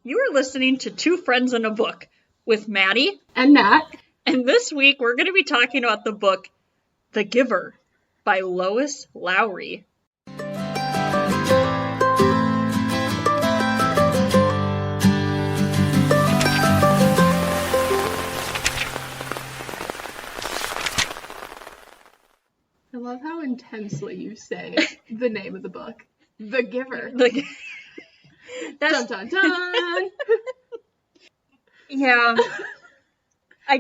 You are listening to Two Friends in a Book with Maddy and Nat. And this week we're going to be talking about the book The Giver by Lois Lowry. I love how intensely you say the name of the book. The Giver. That's... Dun, dun, dun. Yeah. I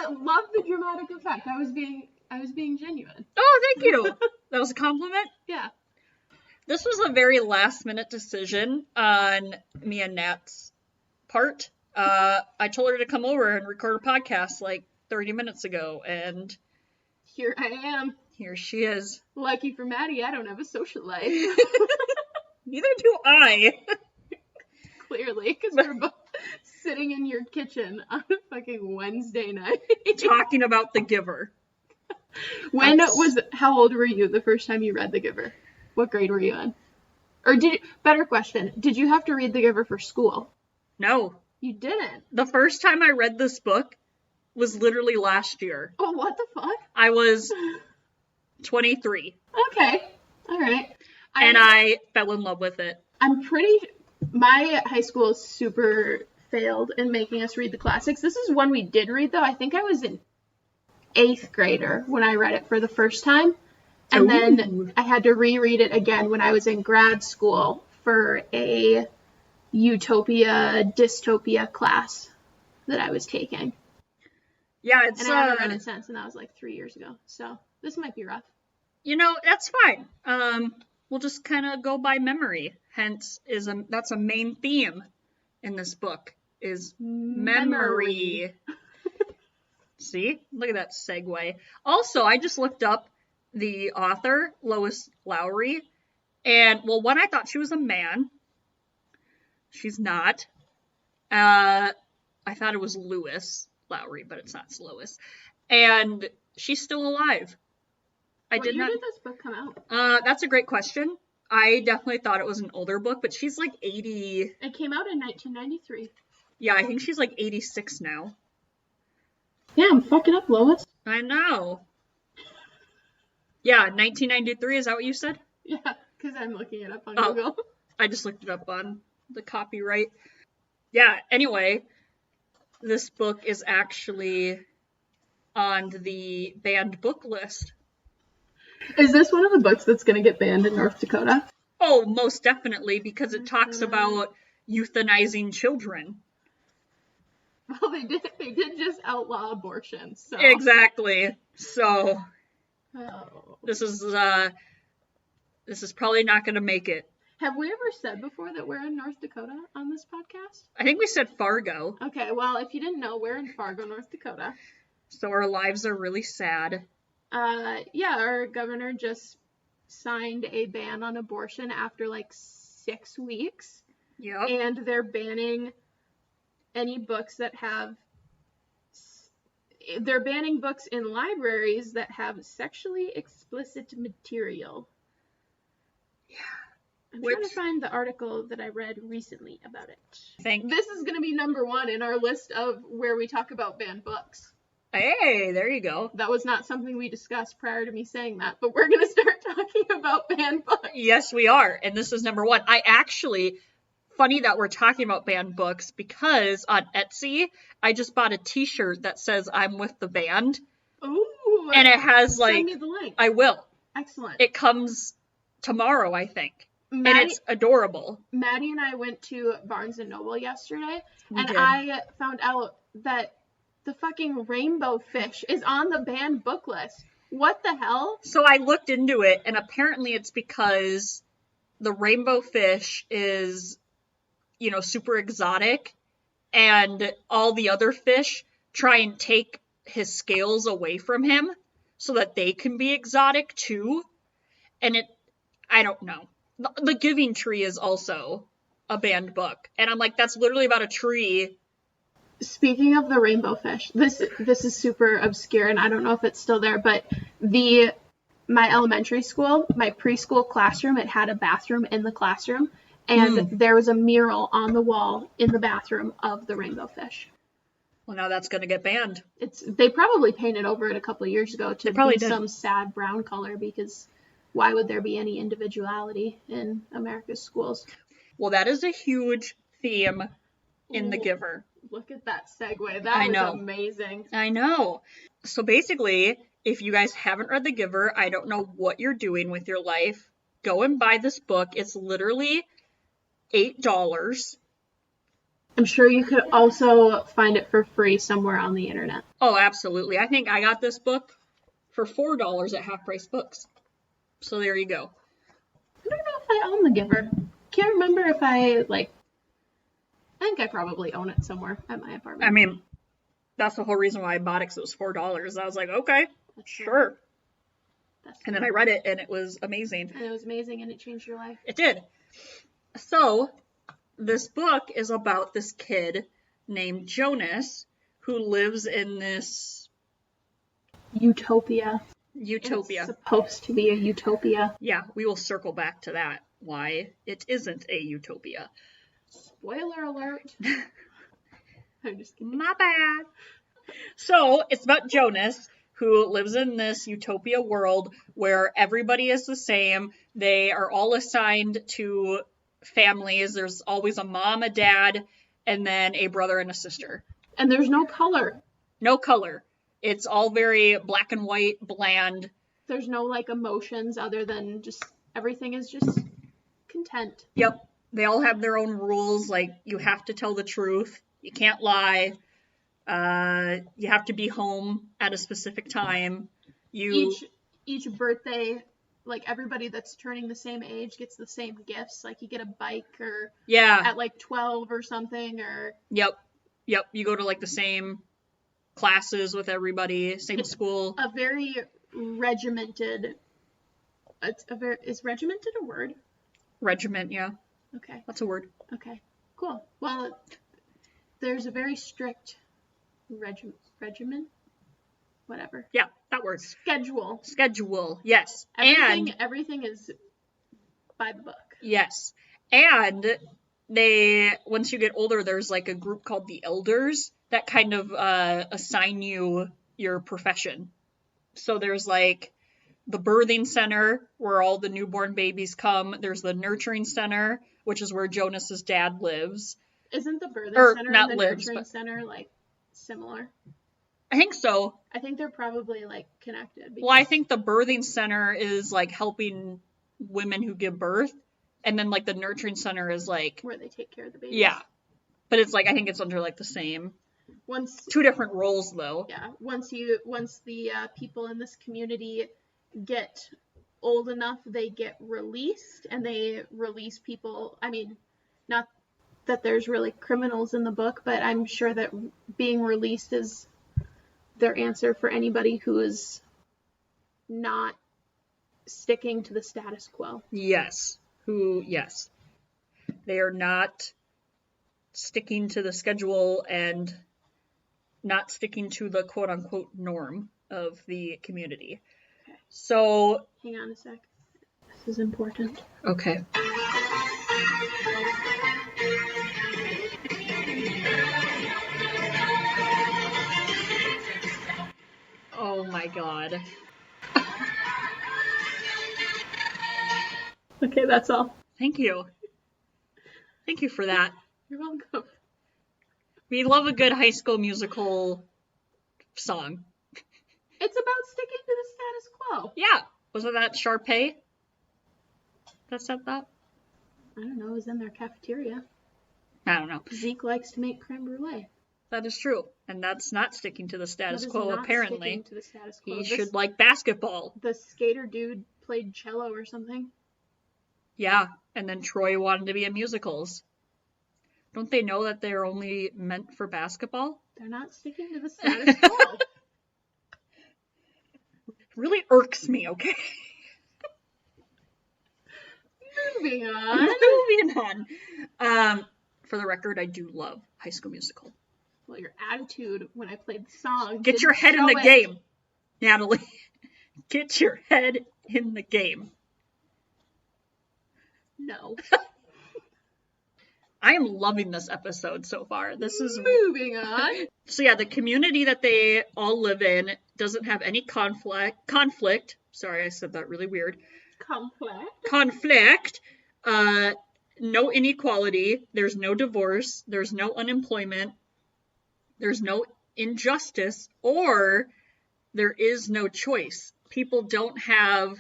love the dramatic effect. I was being genuine. Oh, thank you. That was a compliment? Yeah. This was a very last minute decision on me and Nat's part. I told her to come over and record a podcast like 30 minutes ago, and here I am. Here she is. Lucky for Maddy, I don't have a social life. Neither do I. Clearly, because we're both sitting in your kitchen on a fucking Wednesday night. Talking about The Giver. How old were you the first time you read The Giver? What grade were you in? Or better question, did you have to read The Giver for school? No. You didn't? The first time I read this book was literally last year. Oh, what the fuck? I was 23. Okay. All right. And I fell in love with it. My high school super failed in making us read the classics. This is one we did read, though. I think I was in 8th grader when I read it for the first time. And then I had to reread it again when I was in grad school for a Utopia, Dystopia class that I was taking. Yeah, and I haven't read it since, and that was like 3 years ago. So this might be rough. That's fine. We'll just kind of go by memory. Hence, that's a main theme in this book, is memory. See? Look at that segue. Also, I just looked up the author, Lois Lowry, and, well, one, I thought she was a man. She's not. I thought it was Lois Lowry, but it's not, it's Lois. And she's still alive. What year did this book come out? That's a great question. I definitely thought it was an older book, but she's like 80. It came out in 1993. Yeah, I think she's like 86 now. Yeah, I'm fucking up, Lois. I know. Yeah, 1993, is that what you said? Yeah, because I'm looking it up on Google. I just looked it up on the copyright. Yeah, anyway, this book is actually on the banned book list. Is this one of the books that's going to get banned in North Dakota? Oh, most definitely, because it talks about euthanizing children. Well, they did just outlaw abortion, so. Exactly. So, this is probably not going to make it. Have we ever said before that we're in North Dakota on this podcast? I think we said Fargo. Okay, well, if you didn't know, we're in Fargo, North Dakota. So our lives are really sad. Yeah, our governor just signed a ban on abortion after like 6 weeks. Yep. And they're banning any books they're banning books in libraries that have sexually explicit material. Yeah. I'm trying to find the article that I read recently about it. This is going to be number 1 in our list of where we talk about banned books. Hey, there you go. That was not something we discussed prior to me saying that, but we're going to start talking about banned books. Yes, we are, and this is number 1. Funny that we're talking about banned books, because on Etsy, I just bought a t-shirt that says I'm with the band. Ooh. And it has Send me the link. I will. Excellent. It comes tomorrow, I think. And it's adorable. Maddy and I went to Barnes & Noble yesterday, and I found out that the fucking rainbow fish is on the banned book list. What the hell? So I looked into it, and apparently it's because the rainbow fish is, super exotic, and all the other fish try and take his scales away from him so that they can be exotic too. And I don't know. The Giving Tree is also a banned book. And I'm like, that's literally about a tree. Speaking of the rainbow fish, this is super obscure, and I don't know if it's still there, but my elementary school, my preschool classroom, it had a bathroom in the classroom, And there was a mural on the wall in the bathroom of the rainbow fish. Well, now that's going to get banned. They probably painted over it a couple of years ago to be did. some sad brown color, because why would there be any individuality in America's schools? Well, that is a huge theme in The Giver. Look at that segue. That was amazing. I know. So basically, if you guys haven't read The Giver, I don't know what you're doing with your life. Go and buy this book. It's literally $8. I'm sure you could also find it for free somewhere on the internet. Oh, absolutely. I think I got this book for $4 at Half Price Books. So there you go. I don't know if I own The Giver. Can't remember if I think I probably own it somewhere at my apartment. I mean, that's the whole reason why I bought it, because it was $4. I was like, okay, sure. And then I read it, and it was amazing. And it was amazing, and it changed your life. It did. So, this book is about this kid named Jonas who lives in this... Utopia. Utopia. It's supposed to be a utopia. Yeah, we will circle back to that, why it isn't a utopia. Spoiler alert. I'm just kidding. My bad. So, it's about Jonas, who lives in this utopia world where everybody is the same. They are all assigned to families. There's always a mom, a dad, and then a brother and a sister. And there's no color. No color. It's all very black and white, bland. There's no emotions other than just everything is just content. Yep. They all have their own rules. You have to tell the truth. You can't lie. You have to be home at a specific time. Each birthday, everybody that's turning the same age gets the same gifts. You get a bike or at 12 or something or. Yep. You go to the same classes with everybody, same school. A very regimented. Is regimented a word? Regiment, yeah. Okay. That's a word. Okay. Cool. Well, there's a very strict regimen? Whatever. Yeah, that word. Schedule. Yes. Everything is by the book. Yes. And once you get older, there's a group called the Elders that kind of assign you your profession. So there's the birthing center where all the newborn babies come. There's the nurturing center, which is where Jonas's dad lives. Isn't the birthing center and the nurturing center similar? I think so. I think they're probably connected. Well, I think the birthing center is helping women who give birth, and then the nurturing center is where they take care of the babies. Yeah, but it's I think it's under the same. Two different roles though. Yeah. Once the people in this community get old enough, they get released, and they release people. I mean, not that there's really criminals in the book, but I'm sure that being released is their answer for anybody who is not sticking to the status quo. Yes. Yes. They are not sticking to the schedule and not sticking to the quote-unquote norm of the community. Okay. So... Hang on a sec. This is important. Okay. Oh my god. Okay, that's all. Thank you. Thank you for that. You're welcome. We love a good High School Musical song. It's about sticking to the status quo. Yeah. Wasn't that Sharpay that said that? I don't know. It was in their cafeteria. I don't know. Zeke likes to make creme brulee. That is true. And that's not sticking to the status quo, apparently. To the status quo. He should like basketball. The skater dude played cello or something. Yeah. And then Troy wanted to be in musicals. Don't they know that they're only meant for basketball? They're not sticking to the status quo. It really irks me, okay? Moving on. Moving on. For the record, I do love High School Musical. Well, your attitude when I played the song. Get your head in the game, Natalie. Get your head in the game. No. I am loving this episode so far. This is moving on. So yeah, the community that they all live in doesn't have any conflict. Sorry, I said that really weird. Conflict. No inequality. There's no divorce. There's no unemployment. There's no injustice, or there is no choice. People don't have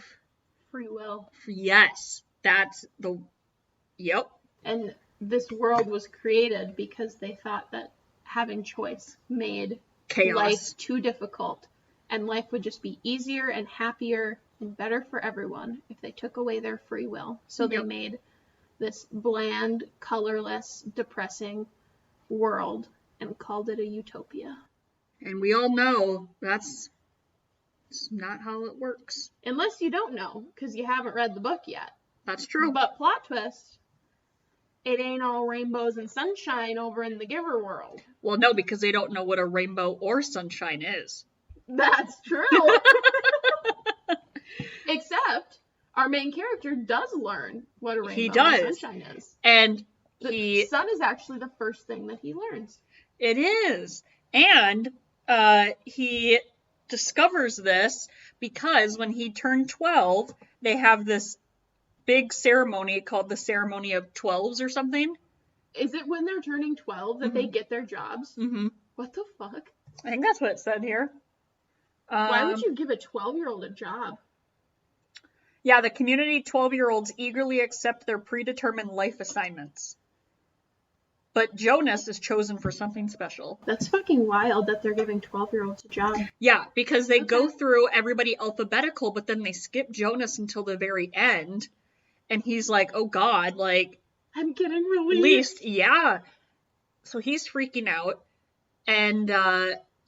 free will. Yes, that's the. Yep. And this world was created because they thought that having choice made chaos. Life too difficult, and life would just be easier and happier and better for everyone if they took away their free will. So they made this bland, colorless, depressing world and called it a utopia. And we all know that's not how it works. Unless you don't know, because you haven't read the book yet. That's true. But plot twist, it ain't all rainbows and sunshine over in the Giver world. Well, no, because they don't know what a rainbow or sunshine is. That's true. Except our main character does learn what a rainbow and sunshine is. And the sun is actually the first thing that he learns. It is. And he discovers this because when he turned 12, they have this big ceremony called the Ceremony of 12s or something. Is it when they're turning 12 that they get their jobs? Mm-hmm. What the fuck? I think that's what it said here. Why would you give a 12-year-old a job? Yeah, the community 12-year-olds eagerly accept their predetermined life assignments. But Jonas is chosen for something special. That's fucking wild that they're giving 12-year-olds a job. Yeah, because they go through everybody alphabetical, but then they skip Jonas until the very end. And he's like, oh God, like... I'm getting released. Yeah. So he's freaking out. And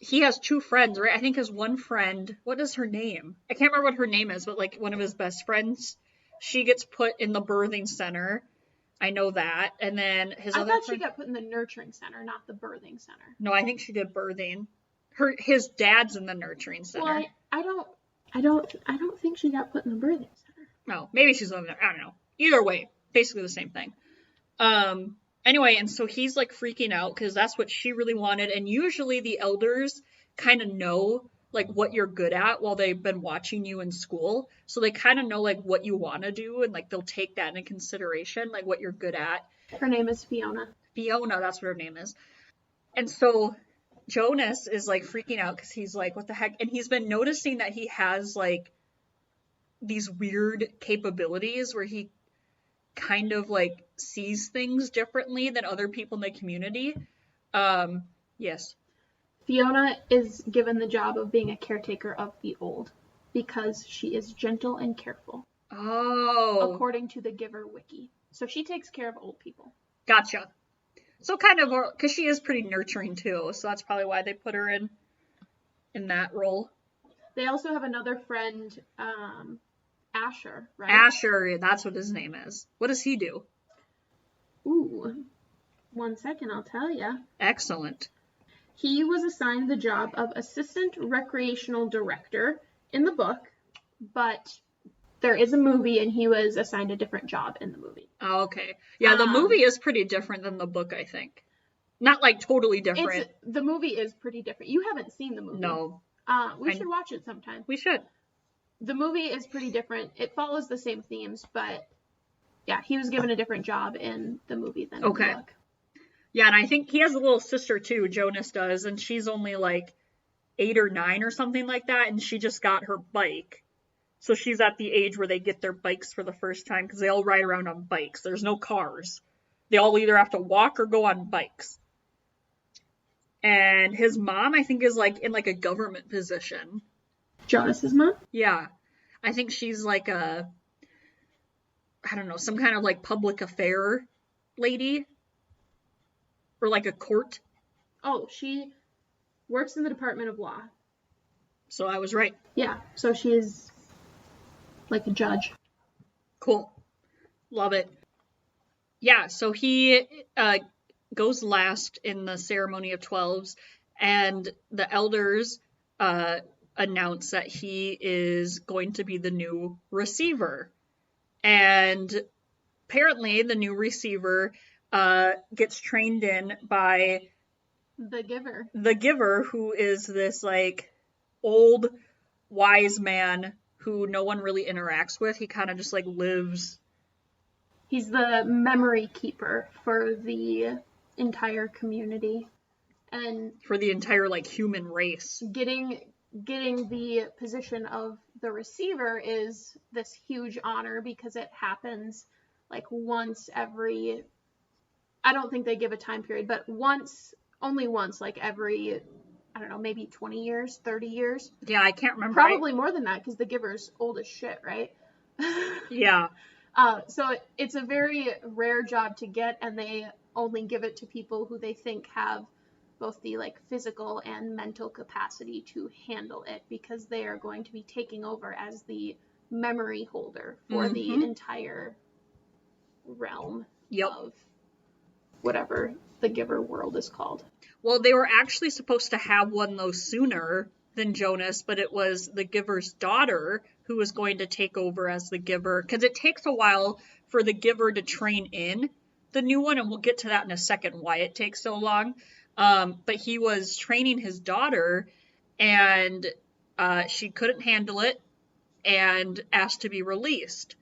he has two friends, right? I think his one friend... What is her name? I can't remember what her name is, but like one of his best friends. She gets put in the birthing center. I know that. And then his other friend... she got put in the nurturing center, not the birthing center. No, I think she did birthing. His dad's in the nurturing center. Well, I don't think she got put in the birthing center. No, maybe she's living there. I don't know. Either way, basically the same thing. Anyway, and so he's like freaking out because that's what she really wanted. And usually the elders kind of know like what you're good at while they've been watching you in school. So they kind of know like what you want to do, and like they'll take that into consideration, like what you're good at. Her name is Fiona. Fiona, that's what her name is. And so Jonas is like freaking out because he's like, what the heck? And he's been noticing that he has like these weird capabilities where he kind of like sees things differently than other people in the community. Yes. Fiona is given the job of being a caretaker of the old because she is gentle and careful. Oh. According to the Giver Wiki. So she takes care of old people. Gotcha. So kind of, because she is pretty nurturing too, so that's probably why they put her in that role. They also have another friend, Asher, right? Asher, that's what his name is. What does he do? Ooh, 1 second, I'll tell ya. Excellent. He was assigned the job of assistant recreational director in the book, but there is a movie and he was assigned a different job in the movie. Oh, okay. Yeah, the movie is pretty different than the book, I think. Not like totally different. The movie is pretty different. You haven't seen the movie. No. We should watch it sometime. We should. The movie is pretty different. It follows the same themes, but yeah, he was given a different job in the movie than in the book. Yeah, and I think he has a little sister too, Jonas does, and she's only like 8 or 9 or something like that, and she just got her bike. So she's at the age where they get their bikes for the first time because they all ride around on bikes. There's no cars. They all either have to walk or go on bikes. And his mom, I think, is like in like a government position. Jonas's mom? Yeah. I think she's like I don't know, some kind of like public affair lady. Or like a court. Oh, she works in the Department of Law. So I was right. Yeah, so she is like a judge. Cool. Love it. Yeah, so he goes last in the Ceremony of 12s, and the elders announce that he is going to be the new receiver. And apparently the new receiver gets trained in by The giver. the giver, who is this like old wise man who no one really interacts with. He kind of just like lives. He's the memory keeper for the entire community. And for the entire like human race. Getting the position of the receiver is this huge honor because it happens like once every, I don't think they give a time period, but only once, like every, I don't know, maybe 20 years, 30 years. Yeah, I can't remember. Probably more than that because the giver's old as shit, right? Yeah. So it's a very rare job to get, and they only give it to people who they think have both the like physical and mental capacity to handle it, because they are going to be taking over as the memory holder for the entire realm of whatever the giver world is called. Well, they were actually supposed to have one though sooner than Jonas, but it was the giver's daughter who was going to take over as the giver, because it takes a while for the giver to train in the new one, and we'll get to that in a second why it takes so long. But he was training his daughter, and she couldn't handle it and asked to be released.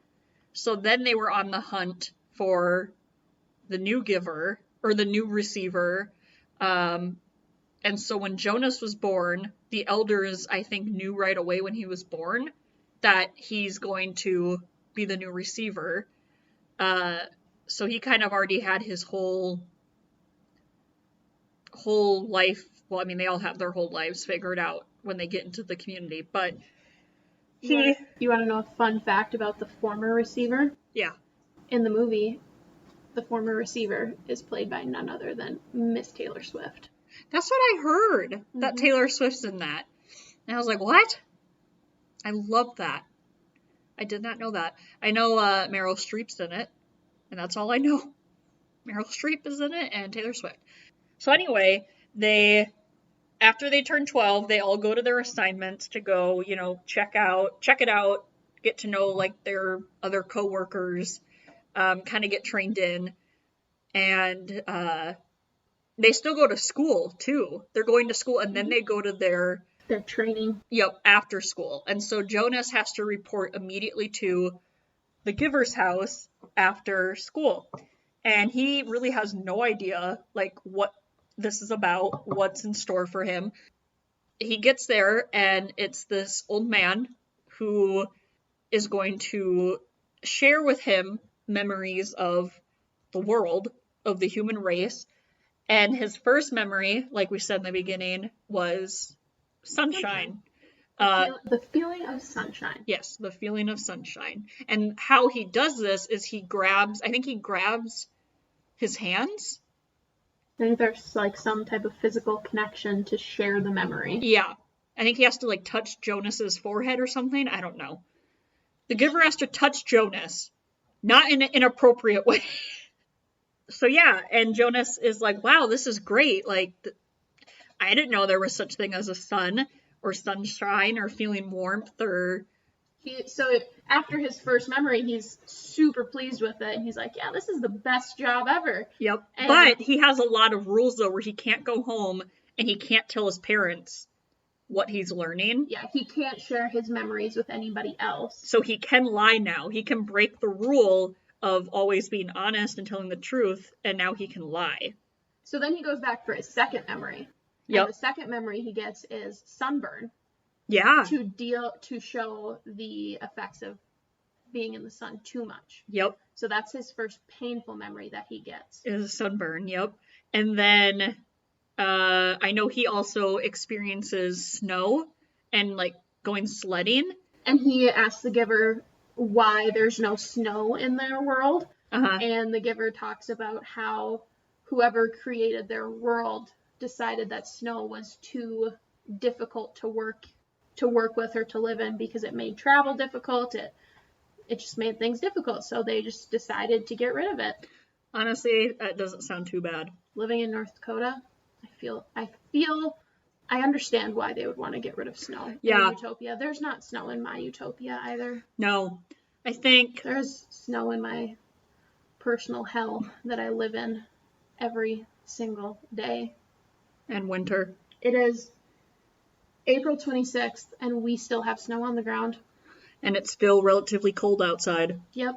So then they were on the hunt for the new giver, or the new receiver. And so when Jonas was born, the elders, I think, knew right away when he was born that he's going to be the new receiver. So he kind of already had his whole life. Well, I mean, they all have their whole lives figured out when they get into the community, but you want to know a fun fact about the former receiver? Yeah. In the movie, the former receiver is played by none other than Miss Taylor Swift. That's what I heard, that Taylor Swift's in that. And I was like, what? I love that. I did not know that. I know Meryl Streep's in it, and that's all I know. Meryl Streep is in it, and Taylor Swift. So anyway, after they turn 12, they all go to their assignments to go, check it out, get to know like their other coworkers, kind of get trained in, and they still go to school too. They're going to school, and then they go to their training. Yep, after school. And so Jonas has to report immediately to the giver's house after school. And he really has no idea like what this is about, what's in store for him. He gets there, and it's this old man who is going to share with him memories of the world, of the human race. And his first memory, like we said in the beginning, was sunshine. The feeling of sunshine. Yes, the feeling of sunshine. And how he does this is he grabs his hands. I think there's like some type of physical connection to share the memory. Yeah. I think he has to like touch Jonas's forehead or something. I don't know. The giver has to touch Jonas, not in an inappropriate way. So yeah, and Jonas is like, wow, this is great. Like, I didn't know there was such thing as a sun or sunshine or feeling warmth or... After his first memory, he's super pleased with it. And he's like, yeah, this is the best job ever. Yep. But he has a lot of rules, though, where he can't go home and he can't tell his parents what he's learning. Yeah, he can't share his memories with anybody else. So he can lie now. He can break the rule of always being honest and telling the truth, and now he can lie. So then he goes back for his second memory. Yep. And the second memory he gets is sunburn. Yeah. To show the effects of being in the sun too much. Yep. So that's his first painful memory that he gets. Is sunburn, yep. And then I know he also experiences snow and like going sledding. And he asks the giver why there's no snow in their world. And the giver talks about how whoever created their world decided that snow was too difficult to work with or to live in because it made travel difficult. It just made things difficult. So they just decided to get rid of it. Honestly, that doesn't sound too bad. Living in North Dakota, I understand why they would want to get rid of snow in Utopia. There's not snow in my Utopia either. No. I think there's snow in my personal hell that I live in every single day. And winter. It is April 26th, and we still have snow on the ground. And it's still relatively cold outside. Yep.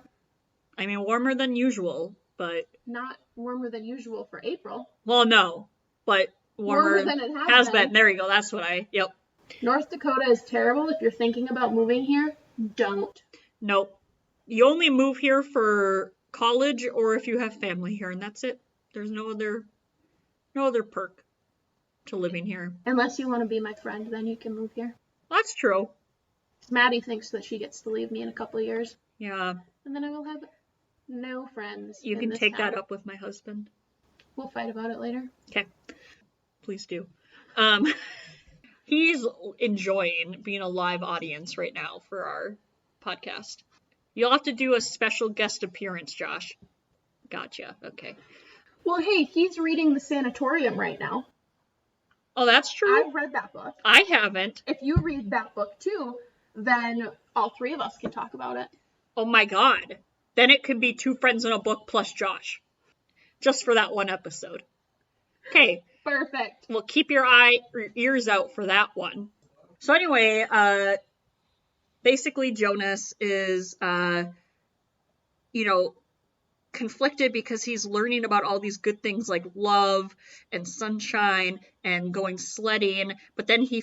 I mean, warmer than usual, but... Not warmer than usual for April. Well, no, but warmer than it has been. There you go, that's what yep. North Dakota is terrible. If you're thinking about moving here, don't. Nope. You only move here for college or if you have family here, and that's it. There's no other perk to living here. Unless you want to be my friend, then you can move here. That's true. Maddie thinks that she gets to leave me in a couple of years. Yeah. And then I will have no friends. You can take that up with my husband. We'll fight about it later. Okay. Please do. He's enjoying being a live audience right now for our podcast. You'll have to do a special guest appearance, Josh. Gotcha. Okay. Well, hey, he's reading The Sanatorium right now. Oh, that's true? I've read that book. I haven't. If you read that book too, then all three of us can talk about it. Oh my god. Then it could be 2 friends in a book plus Josh. Just for that one episode. Okay. Perfect. Well, keep your ears out for that one. So anyway, basically Jonas is, conflicted because he's learning about all these good things like love and sunshine and going sledding, but then he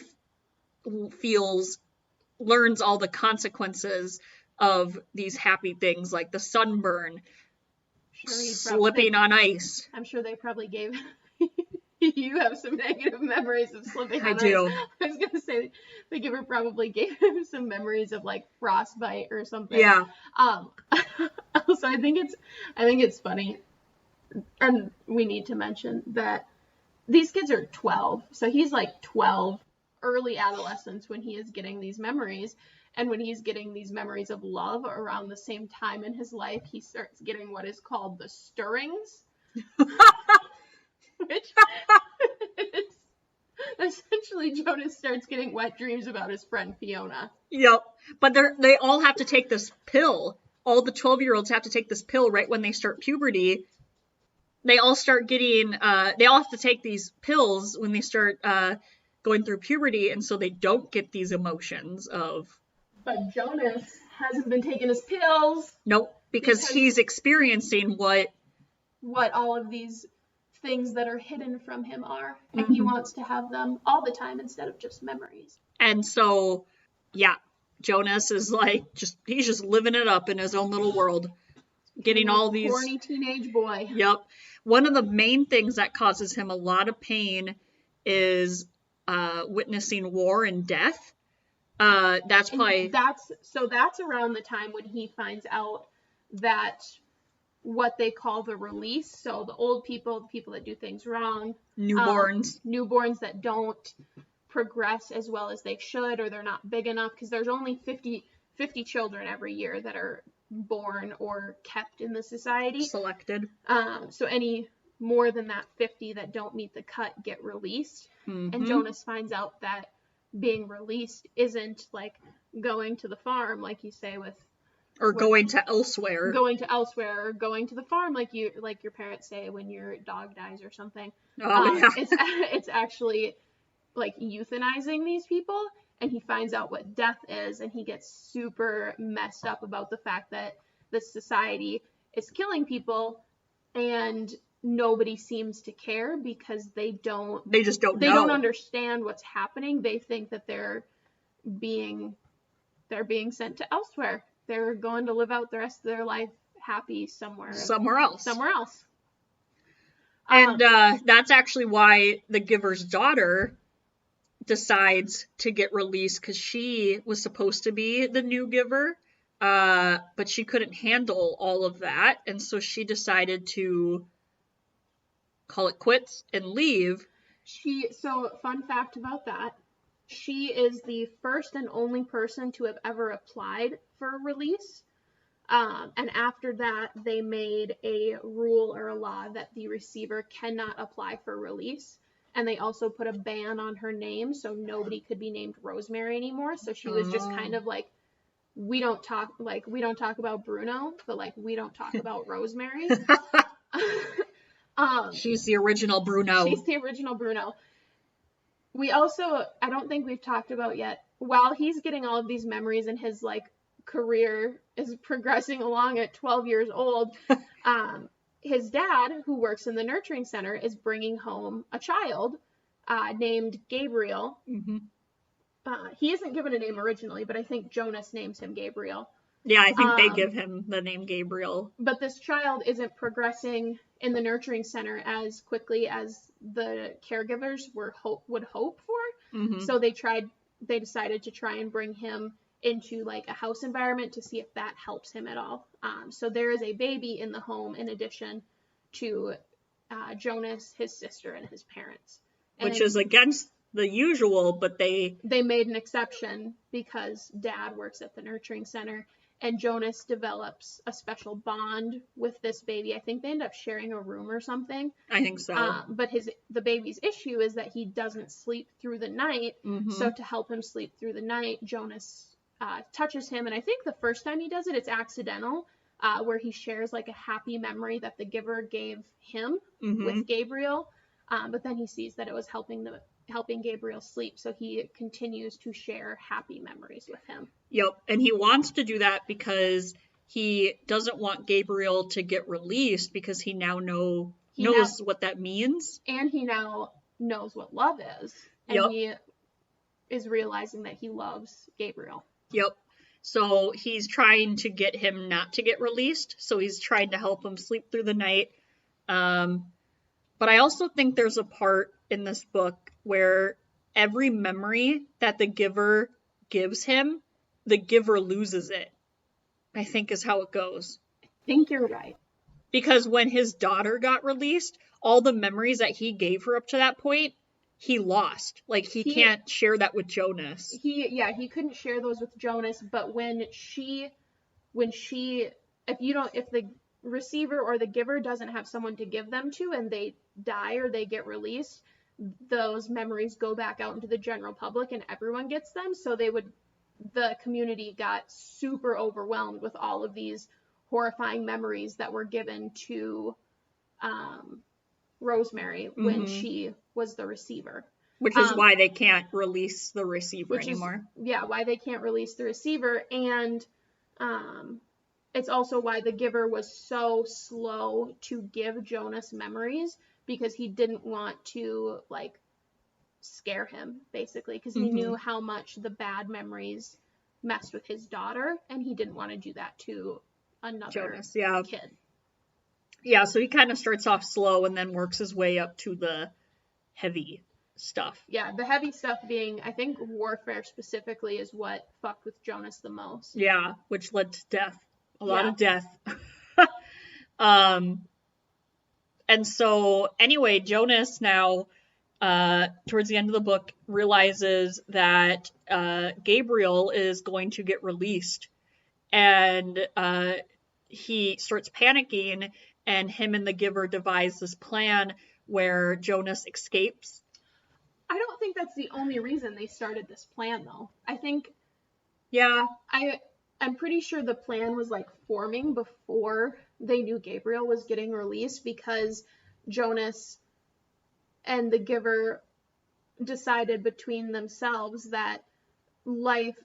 learns all the consequences of these happy things like the sunburn, slipping on ice. I'm sure they probably gave you have some negative memories of slipping on ice. I do. I was gonna say the giver probably gave him some memories of like frostbite or something. Yeah. Also, I think it's funny, and we need to mention that these kids are 12, so he's like 12, early adolescence when he is getting these memories. And when he's getting these memories of love around the same time in his life, he starts getting what is called the stirrings. Which is essentially Jonas starts getting wet dreams about his friend Fiona. Yep. But they all have to take this pill. All the 12-year-olds have to take this pill right when they start puberty. They all start getting, they all have to take these pills when they start going through puberty, and so they don't get these emotions of... But Jonas hasn't been taking his pills. Nope, because he's experiencing what all of these things that are hidden from him are, and he wants to have them all the time instead of just memories. And so, yeah, Jonas is like, he's just living it up in his own little world, getting all these... Horny teenage boy. Yep. One of the main things that causes him a lot of pain is witnessing war and death. That's probably... That's around the time when he finds out that what they call the release, so the old people, the people that do things wrong, newborns that don't progress as well as they should, or they're not big enough, because there's only 50 children every year that are born or kept in the society. Selected. So any more than that 50 that don't meet the cut get released. Mm-hmm. And Jonas finds out that being released isn't like going to the farm, like you say, going to elsewhere, or going to the farm like your parents say when your dog dies or something. Yeah. It's actually like euthanizing these people, and he finds out what death is, and he gets super messed up about the fact that this society is killing people, and nobody seems to care because they just don't understand what's happening. They think that they're being sent to elsewhere. They're going to live out the rest of their life happy somewhere else. And that's actually why the giver's daughter decides to get released, because she was supposed to be the new giver, but she couldn't handle all of that, and so she decided to call it quits and leave. So fun fact about that, she is the first and only person to have ever applied for release. And after that, they made a rule or a law that the receiver cannot apply for release. And they also put a ban on her name, so nobody could be named Rosemary anymore. So she was just kind of like we don't talk about Bruno, but like we don't talk about Rosemary. She's the original Bruno. She's the original Bruno. We also, I don't think we've talked about yet, while he's getting all of these memories and his like career is progressing along at 12 years old, his dad, who works in the nurturing center, is bringing home a child named Gabriel. Mm-hmm. He isn't given a name originally, but I think Jonas names him Gabriel. Yeah, I think they give him the name Gabriel. But this child isn't progressing in the nurturing center as quickly as the caregivers would hope for. Mm-hmm. So they decided to try and bring him into like a house environment to see if that helps him at all. So there is a baby in the home in addition to Jonas, his sister, and his parents. Which is against the usual, but they made an exception because Dad works at the nurturing center, and Jonas develops a special bond with this baby. I think they end up sharing a room or something. I think so. But the baby's issue is that he doesn't sleep through the night. Mm-hmm. So to help him sleep through the night, Jonas touches him, and I think the first time he does it, it's accidental, where he shares like a happy memory that the giver gave him mm-hmm. with Gabriel. But then he sees that it was helping Gabriel sleep, so he continues to share happy memories with him. Yep, and he wants to do that because he doesn't want Gabriel to get released because he now knows what that means. And he now knows what love is. And he is realizing that he loves Gabriel. Yep. So he's trying to get him not to get released. So he's trying to help him sleep through the night. But I also think there's a part in this book where every memory that the giver gives him, the giver loses it, I think is how it goes. I think you're right. Because when his daughter got released, all the memories that he gave her up to that point, he lost. Like, he can't share that with Jonas. He couldn't share those with Jonas, but if the receiver or the giver doesn't have someone to give them to and they die or they get released, those memories go back out into the general public and everyone gets them. So the community got super overwhelmed with all of these horrifying memories that were given to Rosemary when she was the receiver. Which is why they can't release the receiver anymore. Why they can't release the receiver. And it's also why the giver was so slow to give Jonas memories, because he didn't want to, like, scare him, basically, because he knew how much the bad memories messed with his daughter, and he didn't want to do that to another Jonas, kid. Yeah, so he kind of starts off slow and then works his way up to the heavy stuff. Yeah, the heavy stuff being, I think, warfare specifically is what fucked with Jonas the most. Yeah, which led to death. A lot of death. And so, anyway, Jonas now, towards the end of the book, realizes that Gabriel is going to get released. And he starts panicking, and him and the giver devise this plan where Jonas escapes. I don't think that's the only reason they started this plan, though. I think... Yeah. I'm pretty sure the plan was, like, forming before they knew Gabriel was getting released, because Jonas and the giver decided between themselves that life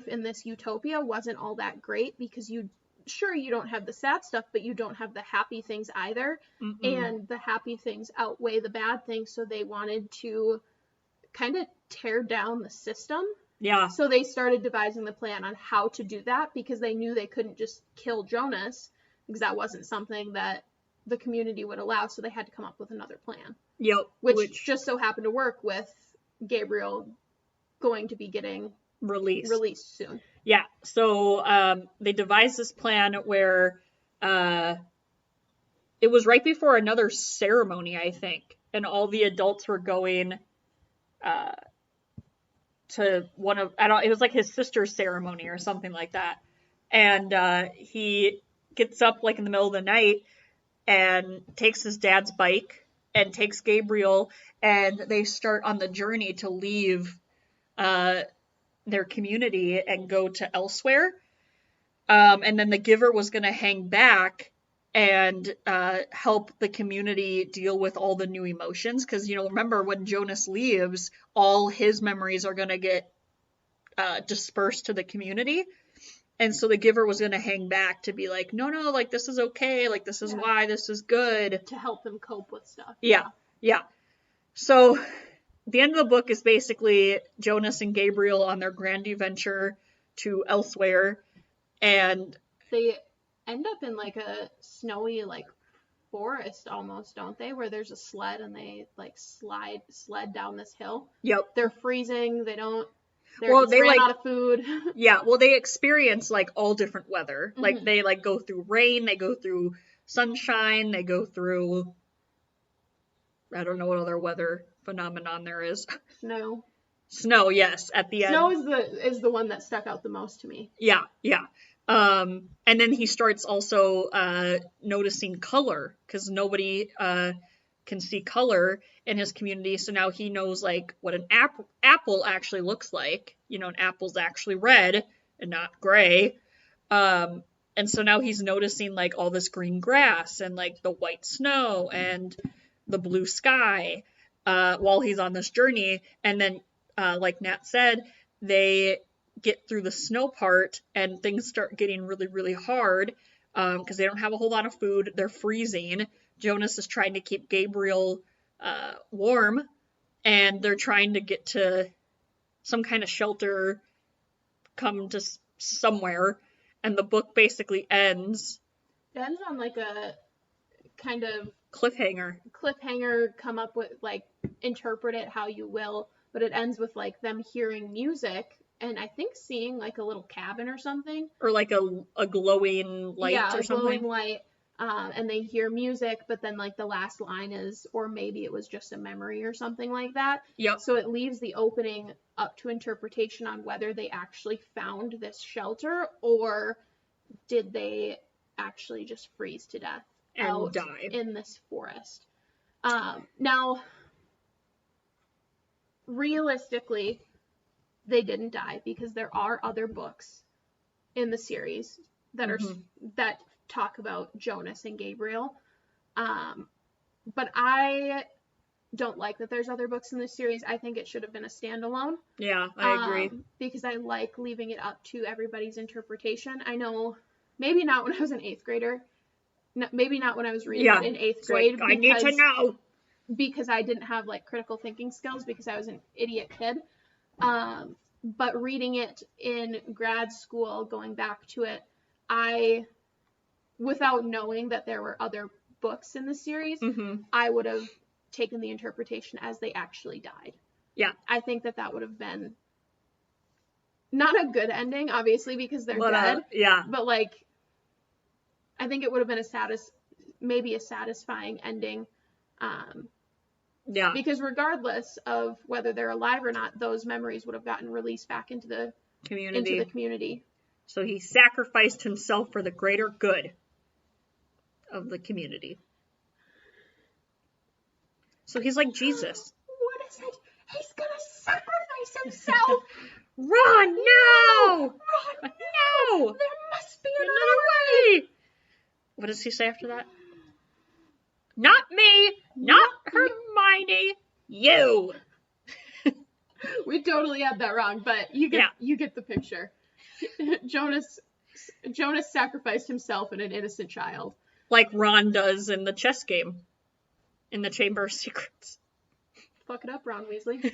in this utopia wasn't all that great, because you don't have the sad stuff, but you don't have the happy things either. And the happy things outweigh the bad things, so they wanted to kind of tear down the system. Yeah. So they started devising the plan on how to do that, because they knew they couldn't just kill Jonas, because that wasn't something that the community would allow, so they had to come up with another plan. Yep. Which just so happened to work with Gabriel going to be getting released soon. Yeah. So they devised this plan where it was right before another ceremony, I think, and all the adults were going to one of, it was like his sister's ceremony or something like that. And he gets up like in the middle of the night and takes his dad's bike and takes Gabriel, and they start on the journey to leave their community and go to elsewhere. And then the giver was going to hang back and help the community deal with all the new emotions. Because, remember when Jonas leaves, all his memories are going to get dispersed to the community. And so the giver was going to hang back to be like, no, like, this is okay. Like, this is why this is good. To help them cope with stuff. Yeah. So the end of the book is basically Jonas and Gabriel on their grand adventure to elsewhere. And they end up in like a snowy like forest almost, don't they? Where there's a sled and they like sled down this hill. Yep. They freezing. They ran out of food. Yeah. Well, they experience like all different weather. Mm-hmm. Like they like go through rain. They go through sunshine. They go through. I don't know what other weather phenomenon there is. Snow. Yes. At the end. Snow is the one that stuck out the most to me. Yeah. And then he starts also noticing color because nobody can see color in his community. So now he knows like what an apple actually looks like. An apple's actually red and not gray. And so now he's noticing like all this green grass and like the white snow and the blue sky while he's on this journey. And then, like Nat said, they get through the snow part and things start getting really, really hard because they don't have a whole lot of food. They're freezing. Jonas is trying to keep Gabriel warm, and they're trying to get to some kind of shelter, come to somewhere, and the book basically ends. It ends on like a kind of cliffhanger, come up with like interpret it how you will, but it ends with like them hearing music and I think seeing like a little cabin or something, or like a glowing light or something. Glowing light, and they hear music, but then like the last line is, or maybe it was just a memory or something like that. Yep. So it leaves the opening up to interpretation on whether they actually found this shelter or did they actually just freeze to death and die in this forest. Now, realistically, they didn't die because there are other books in the series that are that talk about Jonas and Gabriel. But I don't like that there's other books in this series. I think it should have been a standalone. Yeah, I agree. Because I like leaving it up to everybody's interpretation. I know maybe not when I was an 8th grader. Maybe not when I was reading it in 8th grade. Like, I need to know. Because I didn't have like critical thinking skills because I was an idiot kid. But reading it in grad school, going back to it, without knowing that there were other books in the series, I would have taken the interpretation as they actually died. Yeah. I think that would have been not a good ending, obviously, because they're dead. Yeah. But like, I think it would have been maybe a satisfying ending. Yeah. Because regardless of whether they're alive or not, those memories would have gotten released back into the community. So he sacrificed himself for the greater good of the community. So he's like Jesus. What is it? He's gonna sacrifice himself. Ron, no! Ron, no! There must be another way. What does he say after that? Not me, not Hermione, you. We totally had that wrong, but you get the picture. Jonas sacrificed himself and an innocent child. Like Ron does in the chess game. In the Chamber of Secrets. Fuck it up, Ron Weasley.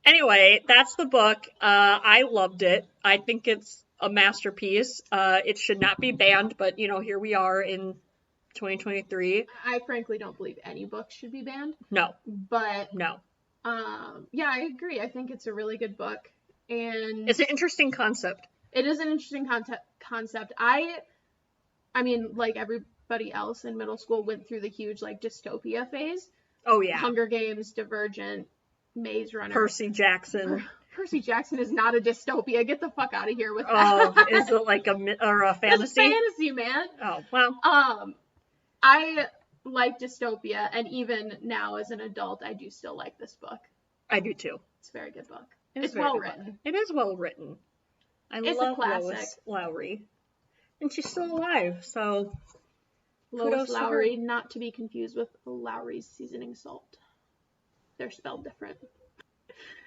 Anyway, that's the book. I loved it. I think it's a masterpiece. It should not be banned, but here we are in 2023. I frankly don't believe any book should be banned. No. But no. Yeah, I agree. I think it's a really good book, and it's an interesting concept. It is an interesting concept. I mean, like everybody else in middle school went through the huge like dystopia phase. Oh yeah. Hunger Games, Divergent, Maze Runner. Percy Jackson. Percy Jackson is not a dystopia. Get the fuck out of here with that. Oh, is it like a fantasy? It's fantasy, man. Oh, well. I like dystopia, and even now as an adult, I do still like this book. I do too. It's a very good book. It is It's very well good book. written. It is well written. It's a love classic. Lois Lowry. And she's still alive, so Lois kudos to her. Lowry, not to be confused with Lowry's seasoning salt. They're spelled different.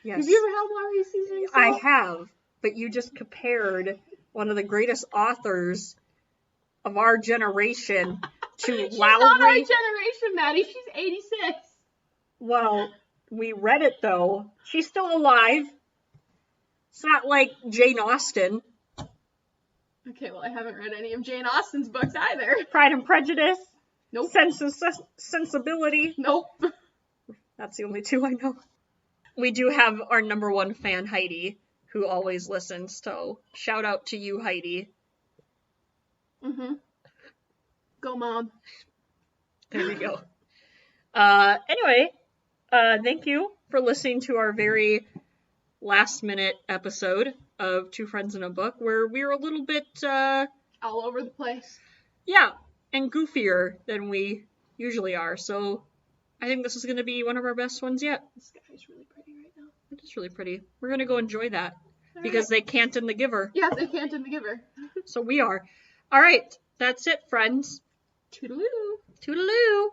Yes. Have you ever had Lowry's seasoning salt? I have, but you just compared one of the greatest authors of our generation to She's Lowry. not our generation, Maddie. She's 86. Well, we read it though. She's still alive. It's not like Jane Austen. Okay, well, I haven't read any of Jane Austen's books either. Pride and Prejudice. Nope. Sense and Sensibility. Nope. That's the only two I know. We do have our number one fan, Heidi, who always listens. So shout out to you, Heidi. Mm-hmm. Go, Mom. There we go. Anyway, thank you for listening to our very last-minute episode of Two Friends in a Book, where we were a little bit, all over the place. Yeah, and goofier than we usually are. So I think this is going to be one of our best ones yet. The sky is really pretty right now. It is really pretty. We're going to go enjoy that because they can't in the giver. Yeah, they can't in the giver. So we are. All right, that's it, friends. Toodaloo. Toodaloo.